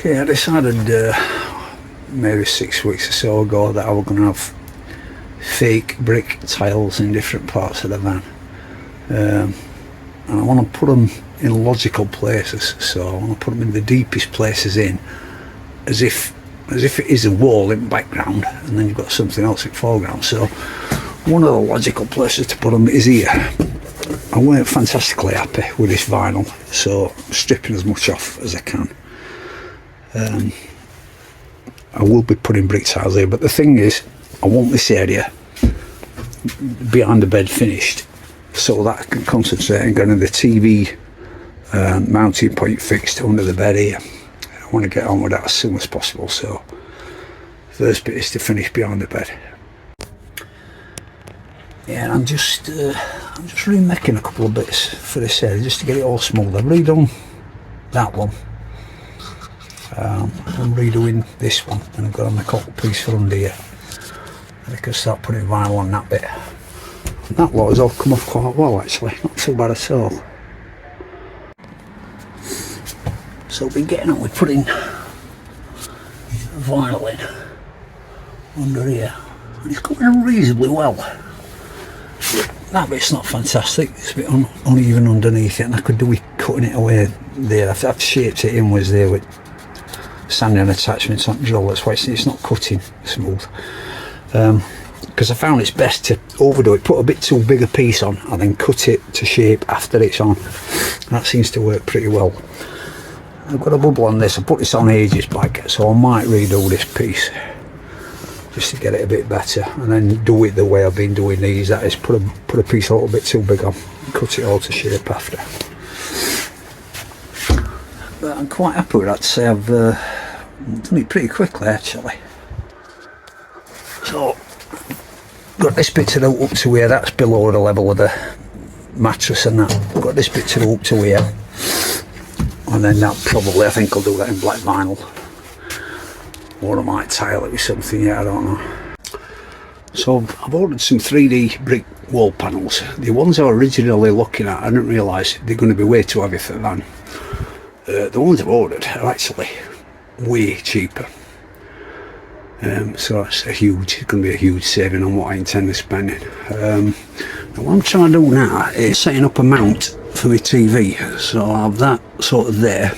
Okay, I decided maybe 6 weeks or so ago that I was going to have fake brick tiles in different parts of the van, and I want to put them in logical places. So I want to put them in the deepest places in, as if it is a wall in the background, and then you've got something else in the foreground. So one of the logical places to put them is here. I weren't fantastically happy with this vinyl, so I'm stripping as much off as I can. I will be putting brick tiles here, but the thing is, I want this area behind the bed finished so that I can concentrate on getting the TV mounting point fixed under the bed here. I want to get on with that as soon as possible, so first bit is to finish behind the bed. Yeah, and I'm just remaking a couple of bits for this area just to get it all smooth. I've redone that one. I'm redoing this one, and I've got to make a piece for under here. I can start putting vinyl on that bit. And that lot has all come off quite well actually, not too bad at all. So I've been getting on with putting vinyl in under here, and it's coming reasonably well. That bit's not fantastic, it's a bit uneven underneath it, and I could do with cutting it away there. I've shaped it inwards there with sanding attachments on drill, that's why it's not cutting smooth. Because I found it's best to overdo it, put a bit too big a piece on and then cut it to shape after it's on. That seems to work pretty well. I've got a bubble on this, I put this on ages back, so I might redo this piece just to get it a bit better, and then do it the way I've been doing these, that is put a piece a little bit too big on and cut it all to shape after. But I'm quite happy with that, to say I've done it pretty quickly actually. So got this bit to do up to here, that's below the level of the mattress, and that I've got this bit to do up to here, and then that probably, I think I'll do that in black vinyl, or I might tile it with something, yeah, I don't know. So I've ordered some 3D brick wall panels. The ones I was originally looking at, I didn't realise they're going to be way too heavy for the van. The ones I've ordered are actually way cheaper. So it's going to be a huge saving on what I intend to spending. What I'm trying to do now is setting up a mount for my TV. So I'll have that sort of there,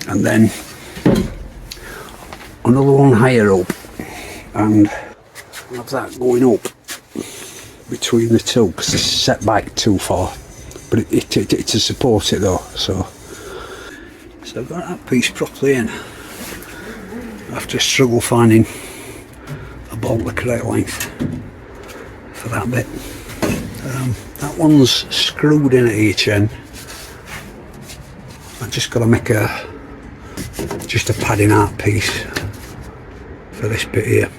and then another one higher up, and I'll have that going up between the two, because it's set back too far, but it to support it though. So I've got that piece properly in after a struggle finding a bolt the correct length for that bit. That one's screwed in at each end. I've just got to make just a padding out piece for this bit here.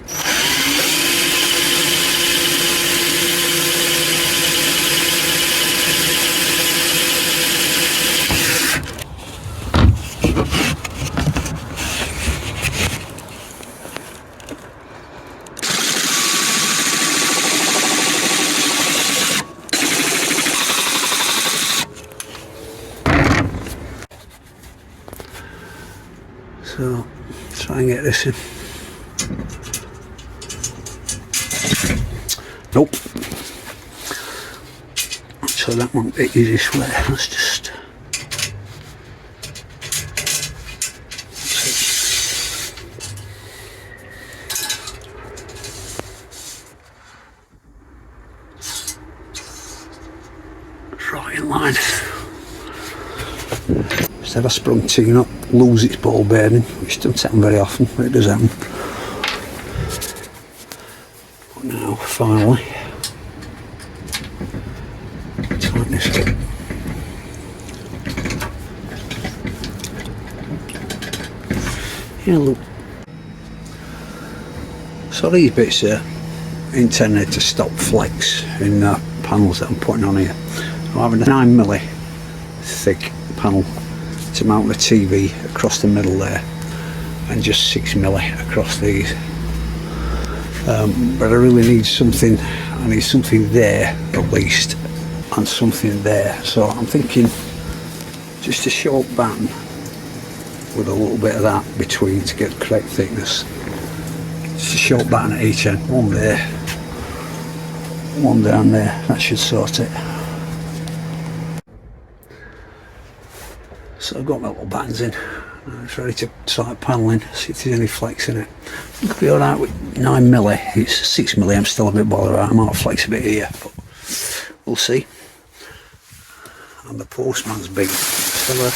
So try and get this in. Nope. So that won't be easiest way. Let's just right in line. Instead I sprung tune up, lose its ball bearing, which doesn't happen very often, but it does happen. But now, finally, tighten this up. Yeah, look. So these bits are intended to stop flex in the panels that I'm putting on here. I'm having a 9mm thick panel to mount the TV across the middle there, and just 6mm across these. But I really need something, I need something there at least, and something there. So I'm thinking just a short band with a little bit of that between to get the correct thickness. Just a short batten at each end, one there, one down there, that should sort it. So I've got my little battens in, it's ready to start paneling, see if there's any flex in it. It could be alright with 9mm, it's 6mm, I'm still a bit bothered about, I might flex a bit here, but we'll see. And the postman's big, still there.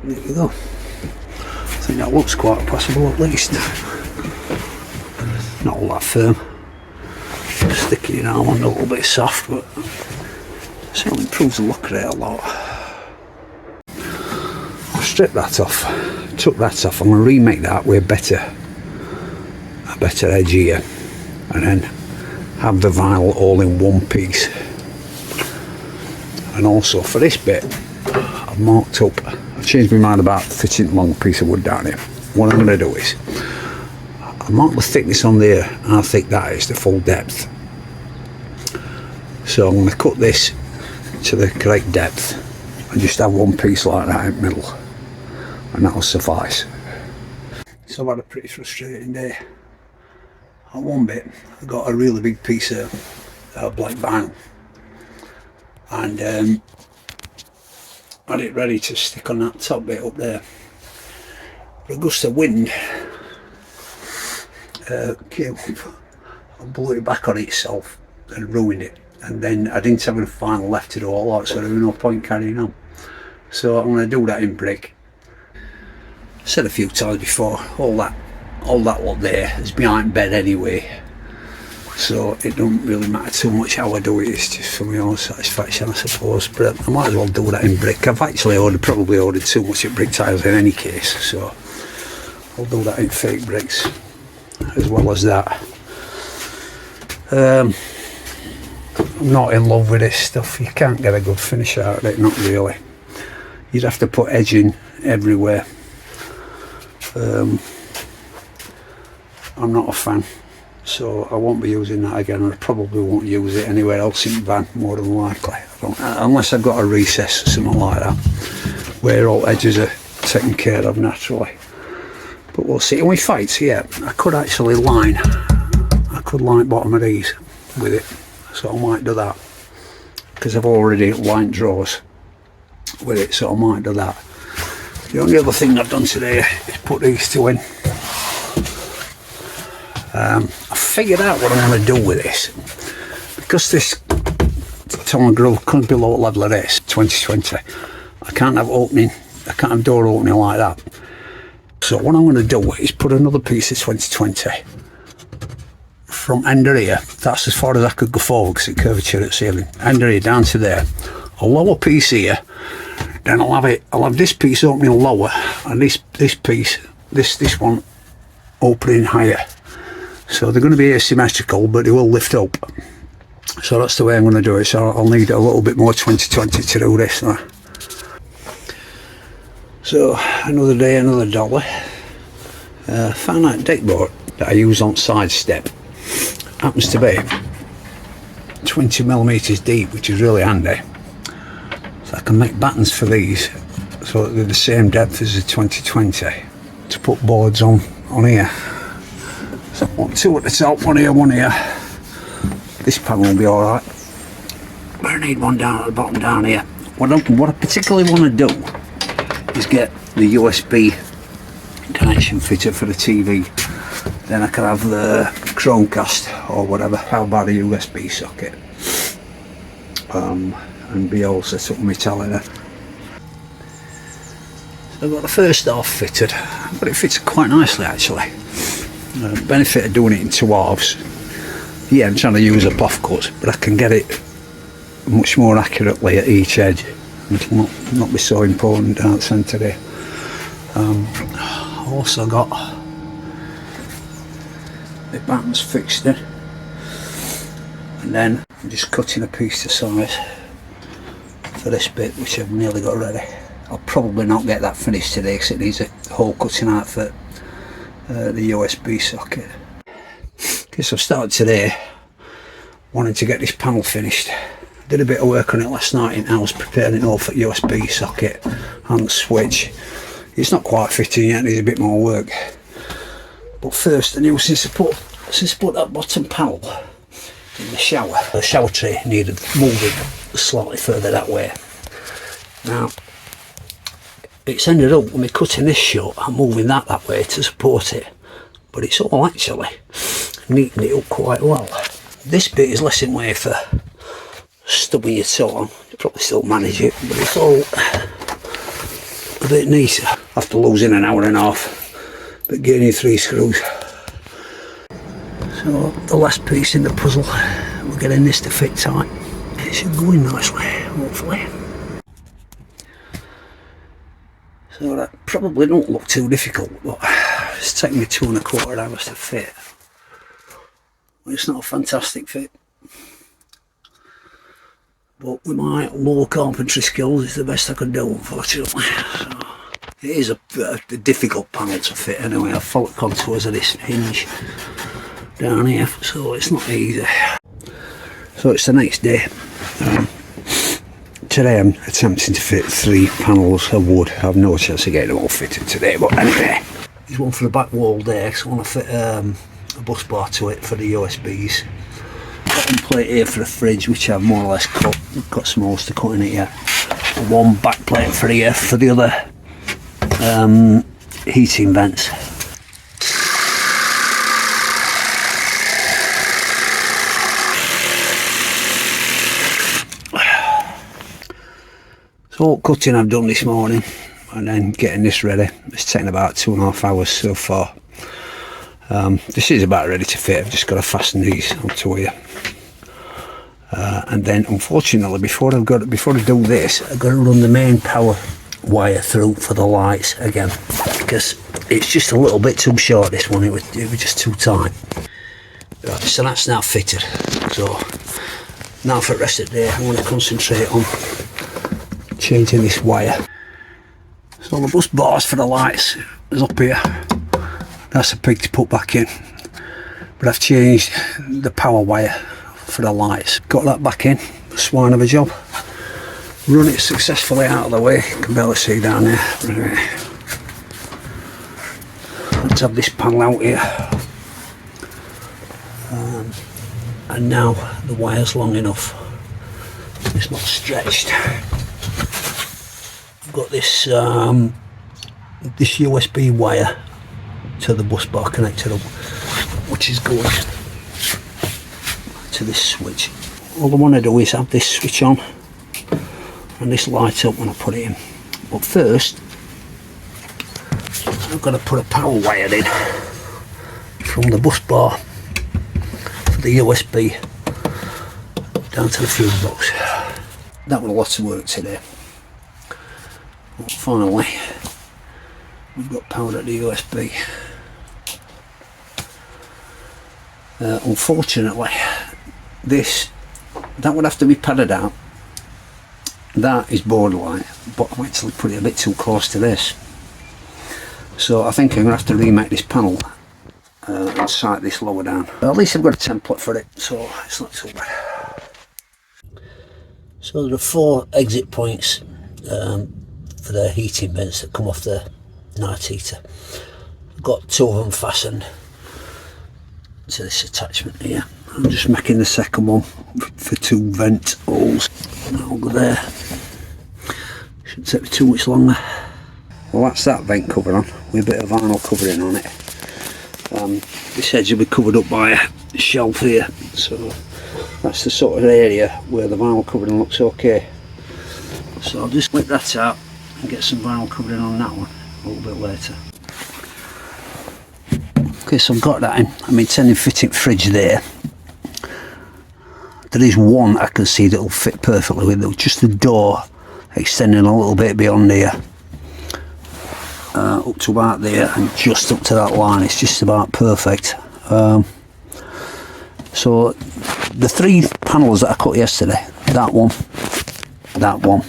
There we go. I think that looks quite possible at least. Not all that firm. Sticking it on a little bit soft, but certainly improves the look of it a lot. I'll strip that off, took that off, I'm going to remake that with a better edge here, and then have the vinyl all in one piece. And also for this bit, I've marked up, I've changed my mind about fitting a long piece of wood down here. What I'm going to do is, I've marked the thickness on there, and how thick that is, the full depth. So I'm going to cut this to the correct depth and just have one piece like that in the middle, and that'll suffice. So I've had a pretty frustrating day. On one bit I've got a really big piece of black vinyl, and had it ready to stick on that top bit up there, but a gust of wind came up and blew it back on itself and ruined it. And then I didn't have enough vinyl left to do all that, so there was no point carrying on. So I'm going to do that in brick. I said a few times before, all that lot there is behind bed anyway, so it don't really matter too much how I do it. It's just for my own satisfaction, I suppose. But I might as well do that in brick. I've actually probably ordered too much of brick tiles in any case, so I'll do that in fake bricks as well as that. I'm not in love with this stuff. You can't get a good finish out of it, not really. You'd have to put edging everywhere. I'm not a fan, so I won't be using that again, and I probably won't use it anywhere else in the van, more than likely. Unless I've got a recess or something like that, where all edges are taken care of naturally. But we'll see. And with fights, yeah, I could actually line bottom of these with it. So I might do that, because I've already lined drawers with it, so I might do that. The only other thing I've done today is put these two in. I figured out what I'm going to do with this, because this tunnel grill comes below level of this 2020. I can't have door opening like that. So what I'm going to do is put another piece of 2020 from end of here. That's as far as I could go forward, because it's curvature at the ceiling. End of here down to there. A lower piece here. Then I'll have this piece opening lower, and this piece, this one opening higher. So they're going to be asymmetrical, but they will lift up. So that's the way I'm going to do it. So I'll need a little bit more 2020 to do this now. So another day, another dollar. Found that deck board that I use on side step. Happens to be 20mm deep, which is really handy. So I can make battens for these so that they're the same depth as the 2020 to put boards on here. So I want two at the top, one here. This panel will be alright. But I need one down at the bottom down here. What I particularly want to do is get the USB connection fitted for the TV. Then I can have the Chromecast or whatever, how about a USB socket, and be all set up with my telly. So I've got the first half fitted, but it fits quite nicely actually. Benefit of doing it in two halves. Yeah, I'm trying to use a puff cut, but I can get it much more accurately at each edge. It'll not be so important down the centre there. Also got the battens fixed in, and then I'm just cutting a piece to size for this bit, which I've nearly got ready. I'll probably not get that finished today because it needs a hole cutting out for the USB socket. Okay, so I've started today wanting to get this panel finished. Did a bit of work on it last night in house, preparing it all for USB socket and the switch. It's not quite fitting yet, needs a bit more work. But first, I knew since I put that bottom panel in the shower tray needed moving slightly further that way. Now, it's ended up with me cutting this short and moving that way to support it. But it's all actually neatened it up quite well. This bit is less in way for stubbing your toe on. You probably still manage it, but it's all a bit neater. After losing an hour and a half, but getting 3 screws. So the last piece in the puzzle, we're getting this to fit tight. It should go in nicely, hopefully. So that probably don't look too difficult, but it's taken me 2 1/4 hours to fit. It's not a fantastic fit, but with my low carpentry skills, it's the best I could do, unfortunately. So it is a difficult panel to fit anyway. I've followed contours of this hinge down here, so it's not easy. So it's the next day. Today I'm attempting to fit 3 panels of wood. I have no chance of getting them all fitted today, but anyway. There's one for the back wall there, because I want to fit a bus bar to it for the USBs. Got one plate here for the fridge, which I've more or less cut. Got some holes to cut in it yet. And one back plate for here for the other heating vents. So all cutting I've done this morning, and then getting this ready. It's taken about 2.5 hours so far. This is about ready to fit. I've just got to fasten these onto here, and then unfortunately before I do this, I've got to run the main power wire through for the lights again, because it's just a little bit too short. This one, it was just too tight. Right, so that's now fitted. So now for the rest of the day, I'm going to concentrate on changing this wire. So the bus bars for the lights is up here. That's a pig to put back in, but I've changed the power wire for the lights. Got that back in, a swine of a job. Run it successfully out of the way. You can barely see down there. But anyway, let's have this panel out here. And now the wire's long enough. It's not stretched. I've got this this USB wire to the bus bar connected up, which is going to this switch. All I want to do is have this switch on and this light up when I put it in. But first, I've got to put a power wire in from the bus bar for the USB down to the fuse box. That was a lot of work today. But finally, we've got power at the USB. Unfortunately, that would have to be padded out. That is borderline, but I'm actually putting it a bit too close to this. So I think I'm going to have to remake this panel and sight this lower down. But at least I've got a template for it, so it's not too bad. So there are 4 exit points for the heating vents that come off the night heater. I've got 2 of them fastened to this attachment here. I'm just making the second one for 2 vent holes. That'll go there. Shouldn't take me too much longer. Well, that's that vent cover on with a bit of vinyl covering on it. This edge will be covered up by a shelf here, so that's the sort of area where the vinyl covering looks okay. So I'll just clip that out and get some vinyl covering on that one a little bit later. Okay, so I've got that in. I'm intending fitting fridge there. There is one I can see that will fit perfectly with just the door extending a little bit beyond here, up to about there and just up to that line. It's just about perfect. So the 3 panels that I cut yesterday, that one, and that one,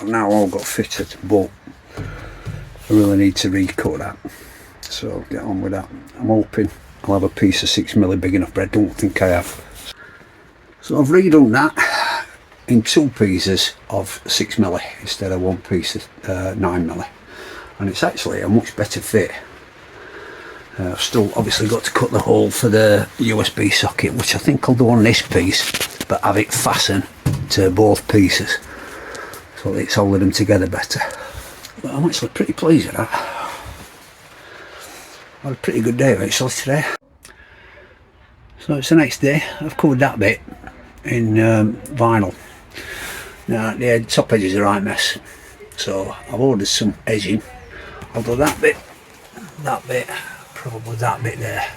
now all got fitted, but I really need to recut that, so I'll get on with that. I'm hoping I'll have a piece of 6mm big enough, but I don't think I have. So I've redone that in 2 pieces of 6mm instead of 1 piece of 9mm, and it's actually a much better fit. I've still obviously got to cut the hole for the USB socket, which I think I'll do on this piece, but have it fastened to both pieces so that it's holding them together better. But I'm actually pretty pleased with that. Had a pretty good day actually today. So it's the next day. I've covered that bit in vinyl. Now the top edge is a right mess, so I've ordered some edging. I'll do that bit, probably that bit there,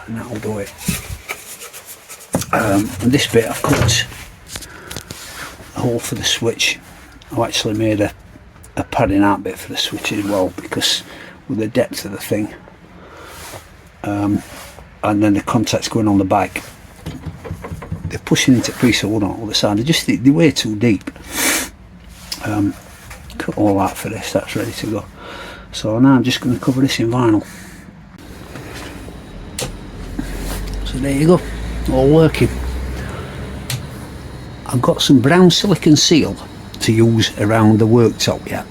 and that'll do it. And this bit I've cut a hole for the switch. I've actually made a padding out bit for the switch as well, because with the depth of the thing, and then the contacts going on the back, they're pushing into a piece of wood on the other side. They're way too deep. Cut all that for this, that's ready to go. So now I'm just going to cover this in vinyl. So there you go, all working. I've got some brown silicon seal to use around the worktop yet,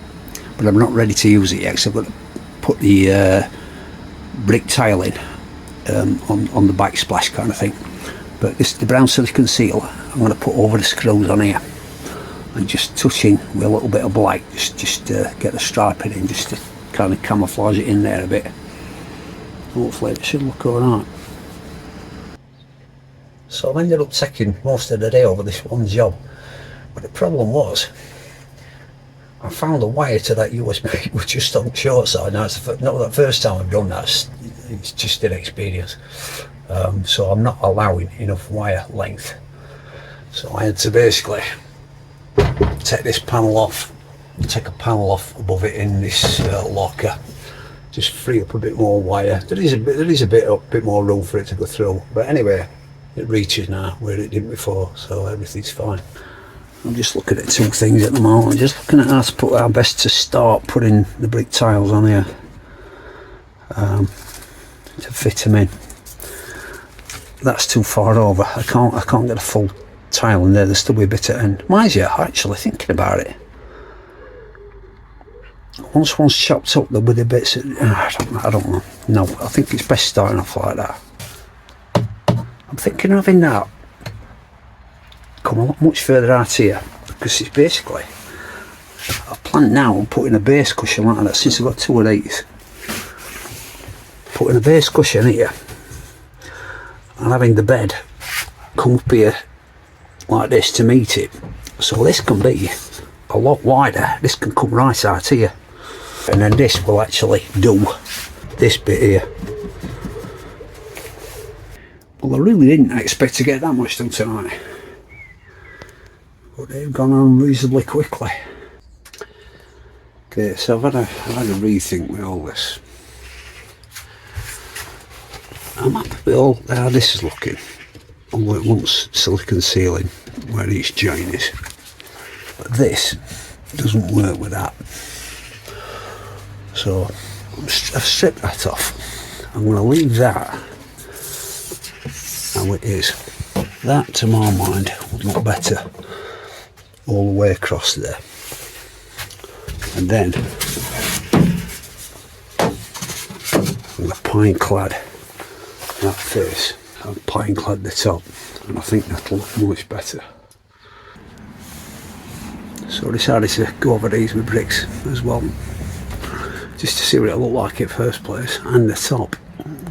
but I'm not ready to use it yet, because I've got to put the brick tile in on the backsplash kind of thing. But the brown silicon seal I'm going to put over the screws on here, and just touching with a little bit of black, just get the striping in, just to kind of camouflage it in there a bit. Hopefully it should look alright. So I've ended up taking most of the day over this one job, but the problem was I found a wire to that USB was just on the short side. Now it's not the first time I've done that, it's just inexperience. So I'm not allowing enough wire length, so I had to basically take this panel off, take a panel off above it in this locker, just free up a bit more wire. There is a bit more room for it to go through, but anyway, it reaches now where it didn't before, so everything's fine. I'm just looking at 2 things at the moment. I'm just looking at how to put our best to start putting the brick tiles on here, to fit them in. That's too far over. I can't get a full tile in there. There's still be a bit at end. Mind you, actually thinking about it, once one's chopped up there'll be the bits I don't know. No, I think it's best starting off like that. I'm thinking of having that come a lot much further out here, because it's basically, I've planned now on putting a base cushion like that, since I've got 2 of these. Putting a base cushion here and having the bed come up here like this to meet it, so this can be a lot wider. This can come right out here, and then this will actually do this bit here. Well, I really didn't expect to get that much done tonight, but they've gone on reasonably quickly. Okay, so I've had a rethink with all this. I'm happy with all how this is looking, although it wants silicon sealing where each joint is, but this doesn't work with that. So I've stripped that off. I'm going to leave that how it is. That, to my mind, would look better all the way across there. And then I'm going to pine clad that face, I've pine clad the top, and I think that'll look much better. So I decided to go over these with bricks as well, just to see what it looked like in first place, and the top.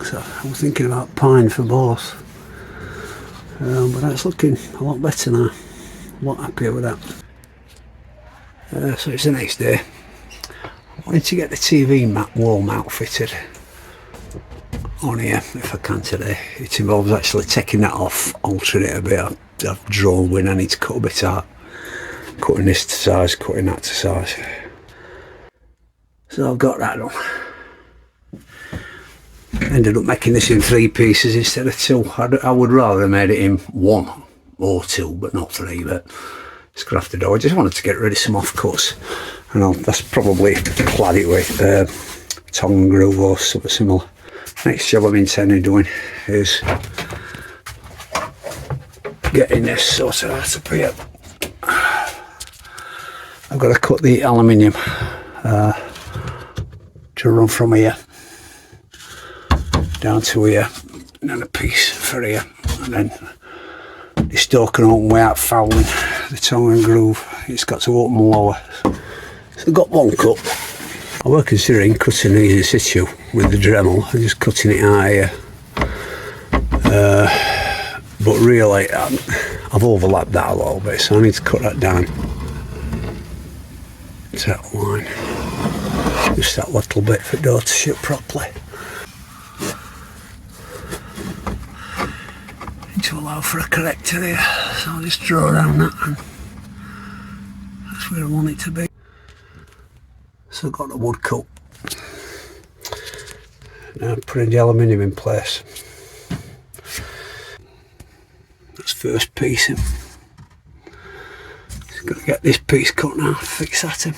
So I was thinking about pine for both, but that's looking a lot better now. A lot happier with that. So it's the next day. I wanted to get the TV wall mount fitted on here if I can today. It involves actually taking that off, altering it a bit. I've drawn when I need to cut a bit out, cutting this to size, cutting that to size. So I've got that done. Ended up making this in 3 pieces instead of 2. I would rather have made it in 1 or 2, but not 3. But scrapped the door. I just wanted to get rid of some offcuts, and that's probably clad it with tongue groove or something similar. Next job I'm intending doing is getting this sorted out up here. I've got to cut the aluminium to run from here down to here, and then a piece for here, and then this door can open without fouling the tongue and groove. It's got to open lower. So I've got one cut. I were considering cutting these in situ with the Dremel and just cutting it out here. But really, I've overlapped that a little bit, so I need to cut that down to that line. Just that little bit for the door to shut properly. To allow for a corrector here, so I'll just draw down that, and that's where I want it to be. So I've got the wood cut. Now putting the aluminium in place. That's first piece in. Just got to get this piece cut now, fix that in.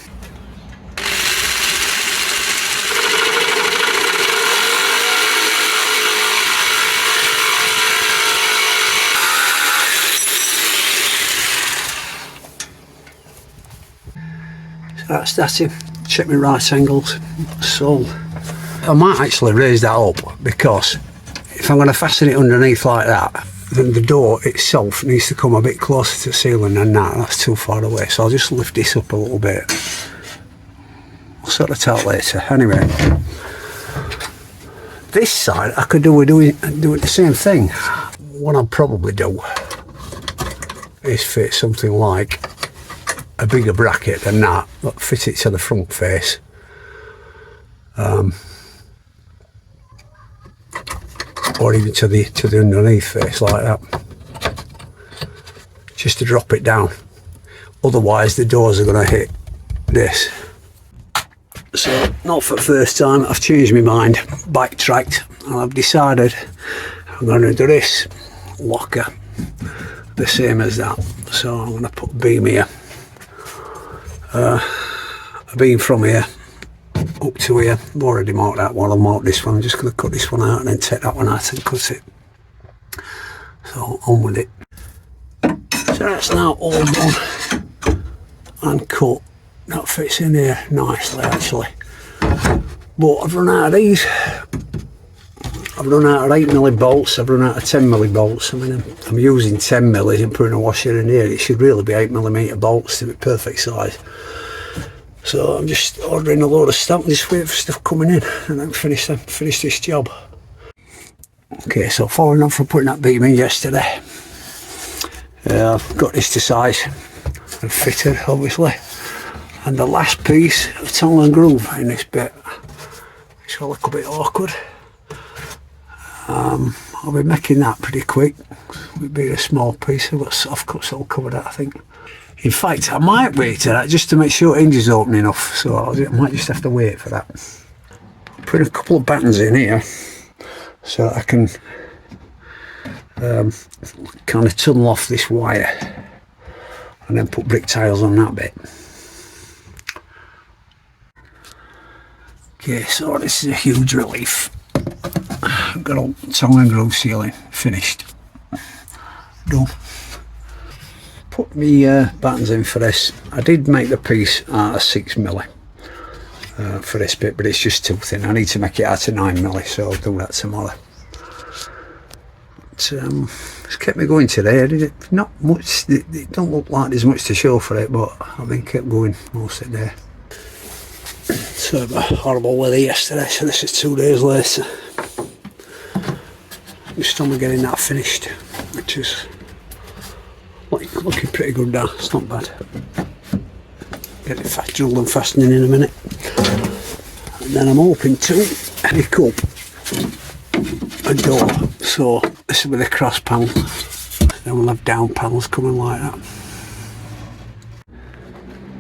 That's that in. Check my right angles. So I might actually raise that up, because if I'm going to fasten it underneath like that, then the door itself needs to come a bit closer to the ceiling than that. That's too far away. So I'll just lift this up a little bit. I'll sort it out later. Anyway, this side I could do the same thing. What I'll probably do is fit something like a bigger bracket than that, but fit it to the front face. Or even to the underneath face like that, just to drop it down. Otherwise the doors are going to hit this. So not for the first time, I've changed my mind, backtracked, and I've decided I'm going to do this locker the same as that. So I'm going to put a beam here. A beam from here up to here. I've already marked that one. I'll mark this one. I'm just going to cut this one out and then take that one out and cut it. So on with it. So that's now all done and cut. That fits in here nicely actually. But I've run out of these. I've run out of 8mm bolts. I've run out of 10mm bolts. I mean, I'm using 10mm and putting a washer in here. It should really be 8mm bolts to be perfect size. So I'm just ordering a load of stuff, just wait for stuff coming in, and then finish this job. Okay, so following on from putting that beam in yesterday, I've got this to size and fitted obviously, and the last piece of tongue and groove in this bit. It's a little bit awkward. I'll be making that pretty quick. It'll be a small piece. I've got soft cuts that'll cover that, I think. In fact, I might wait to that just to make sure the hinge is open enough, so I might just have to wait for that. Put a couple of buttons in here so that I can kind of tunnel off this wire and then put brick tiles on that bit. Okay, so this is a huge relief. I've got a tongue and groove ceiling finished. Done. Put my buttons in for this. I did make the piece out of 6mm for this bit, but it's just too thin. I need to make it out of 9mm, so I'll do that tomorrow. But, it's kept me going today. Not much. It don't look like there's much to show for it, but I've been kept going most of the day. So a horrible weather yesterday, so this is 2 days later. Just on getting that finished, which is looking pretty good now. It's not bad. Get it drilled and fastening in a minute, and then I'm hoping to pick up a door. So this will be the cross panel, then we'll have down panels coming like that.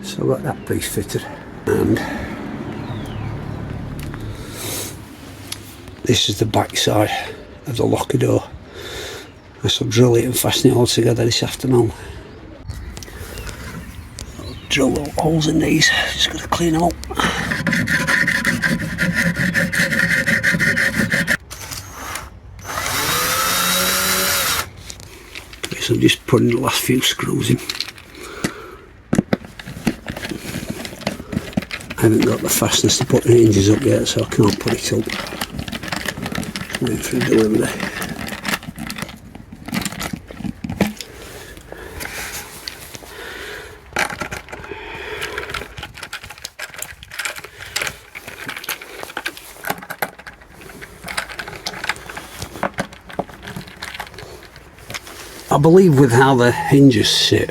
So I've got that piece fitted, and this is the back side of the locker door. I shall drill it and fasten it all together this afternoon. drill holes in these. Just got to clean them up. Okay, so I'm just putting the last few screws in. I haven't got the fastness to put the hinges up yet, so I can't put it up. Waiting for the delivery. I believe with how the hinges sit,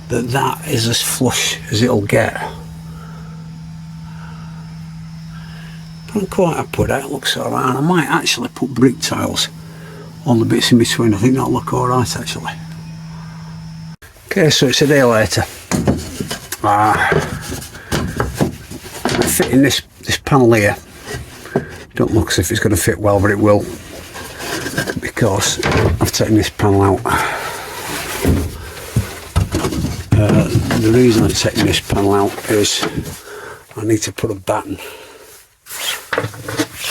that is as flush as it'll get. I'm quite happy with that, it looks alright. I might actually put brick tiles on the bits in between. I think that'll look alright actually. Okay, so it's a day later. I'm fitting this panel here. Don't look as if it's going to fit well, but it will, because I've taken this panel out. The reason I'm taking this panel out is I need to put a batten.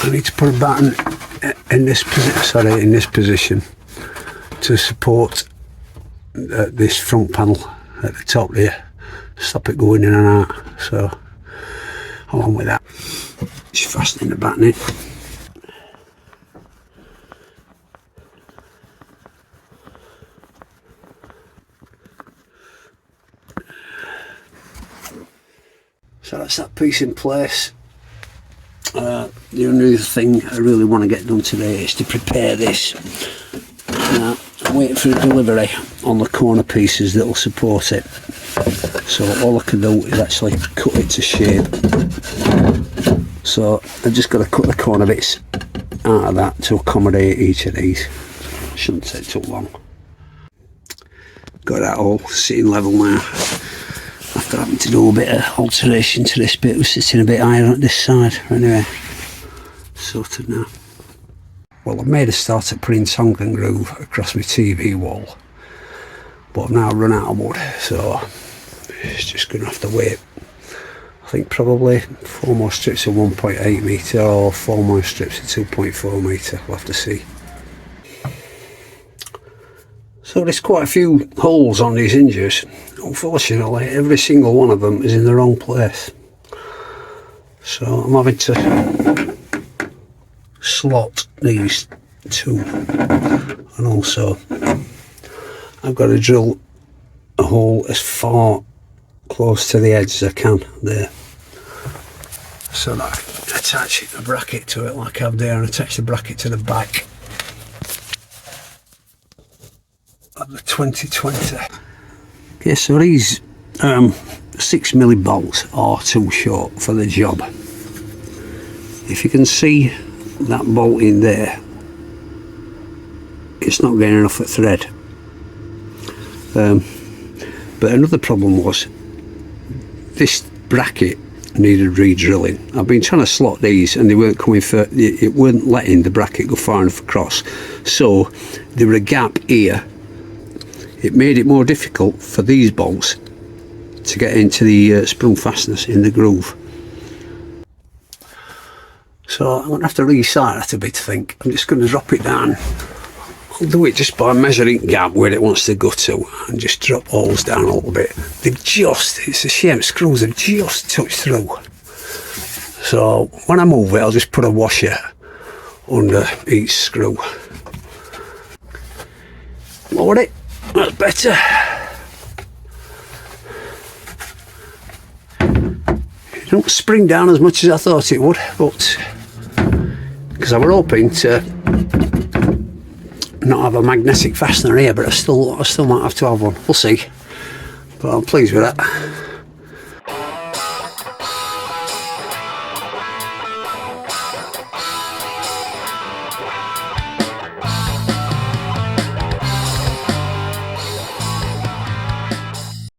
I need to put a batten in this position to support this front panel at the top there, stop it going in and out. So along with that, just fastening the batten in. So that's that piece in place. The only thing I really want to get done today is to prepare this. I'm waiting for the delivery on the corner pieces that will support it. So all I can do is actually cut it to shape. So I've just got to cut the corner bits out of that to accommodate each of these. Shouldn't take too long. Got that all sitting level now. After having to do a bit of alteration to this bit, we're sitting a bit higher on this side. Anyway, sorted now. Well, I've made a start at putting tongue and groove across my TV wall, but I've now run out of wood, so it's just going to have to wait. I think probably 4 more strips of 1.8 metre or 4 more strips of 2.4 metre, we'll have to see. So there's quite a few holes on these hinges. Unfortunately, every single one of them is in the wrong place. So I'm having to slot these two, and also I've got to drill a hole as far close to the edge as I can there, so that I can attach a bracket to it like I've there, and attach the bracket to the back of the 2020. Okay, so these 6mm bolts are too short for the job. If you can see that bolt in there, it's not getting enough at thread. But another problem was this bracket needed re-drilling. I've been trying to slot these and they weren't coming for it, weren't letting the bracket go far enough across, so there was a gap here. It made it more difficult for these bolts to get into the sprung fasteners in the groove. So I'm going to have to resight that a bit, I think. I'm just going to drop it down. I'll do it just by measuring gap where it wants to go to, and just drop holes down a little bit. They've just, it's a shame, screws have just touched through. So when I move it, I'll just put a washer under each screw. Lower it, that's better. It don't spring down as much as I thought it would, but because I were hoping to not have a magnetic fastener here, but I still might have to have one. We'll see, but I'm pleased with that.